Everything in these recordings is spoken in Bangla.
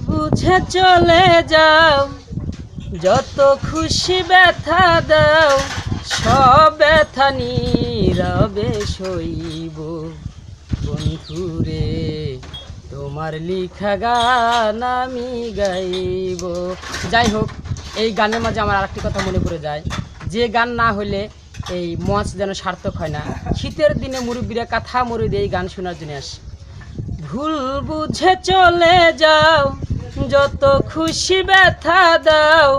বুঝে চলে যাও, যত খুশি ব্যথা দাও, সব ব্যথা নীরবে সইব। বন্ধুরে তোমার লিখা গান আমি গাইব। যাই হোক, এই গানের মাঝে আমার আরেকটি কথা মনে পড়ে যায়, যে গান না হলে এই মঞ্চ যেন সার্থক হয় না। শীতের দিনে মুরব্বীরা কাঁথা মুড়ি দিয়ে এই গান শোনার জন্য আসে। ভুল বুঝে চলে যাও, যত খুশি ব্যথা দাও,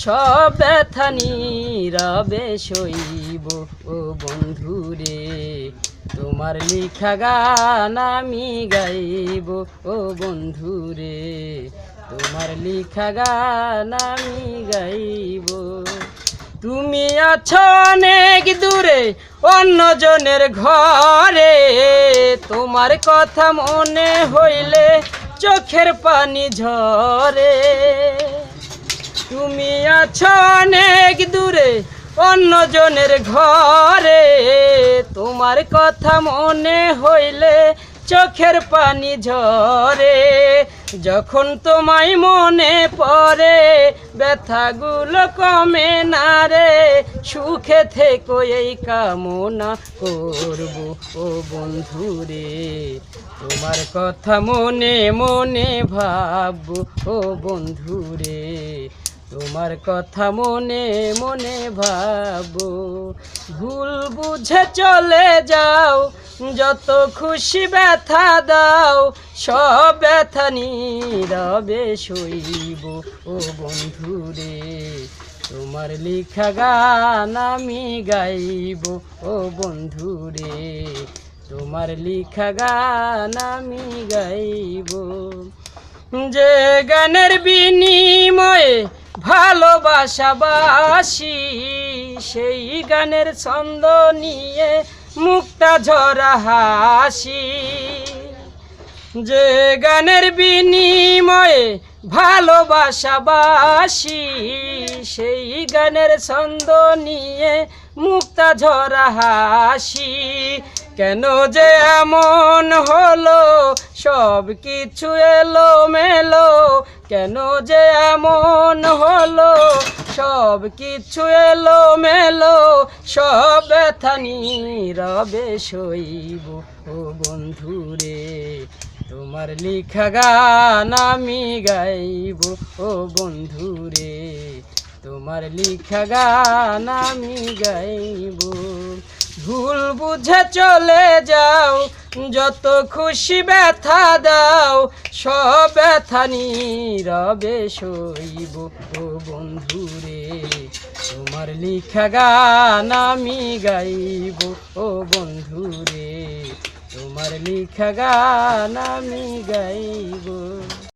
সব ব্যথা নীরবে সইব। ও বন্ধুরে তোমার লিখা গান আমি গাইব। ও বন্ধুরে তোমার লিখা গান আমি গাইব। তুমি আছো অনেক দূরে অন্যজনের ঘরে, তোমার কথা মনে হইলে চোখের পানি ঝরে। তুমি আছো অনেক দূরে অন্যজনের ঘরে, তোমার কথা মনে হইলে চোখের পানি ঝরে। যখন তোমায় মনে পড়ে ব্যথাগুলো কমে না রে, সুখে থেকো এই কামনা করব। ও বন্ধুরে তোমার কথা মনে মনে ভাববো। ও বন্ধুরে তোমার কথা মনে মনে ভাবো। ভুল বুঝে চলে যাও, যত খুশি ব্যথা দাও, সব ব্যথা নীরবে সইব। ও বন্ধুরে তোমার লিখা গান আমি গাইব। ও বন্ধুরে তোমার লিখা গান আমি গাইব। যে গানের বিনিময়ে ভালোবাসাবাসি, সেই গানের ছন্দ নিয়ে মুক্তা ঝরা হাসি। যে গানের বিনিময়ে ভালোবাসাবাসি, সেই গানের ছন্দ নিয়ে মুক্তা ঝরা হাসি। কেন যে এমন হলো সব কিছু এলো মেলো, কেন যে এমন হলো সব কিছু এলো মেলো, সব ব্যথা নীরবে সইব। ও বন্ধুরে তোমার লিখা গান আমি গাইব। ও বন্ধুরে তোমার লিখা গান আমি গাইব। ভুল বুঝে চলে যাও, যত খুশি ব্যথা দাও, সব ব্যথা নীরবে সইব। ও বন্ধুরে তোমার লিখা গান আমি গাইব। ও বন্ধুরে তোমার লিখা গান আমি গাইব।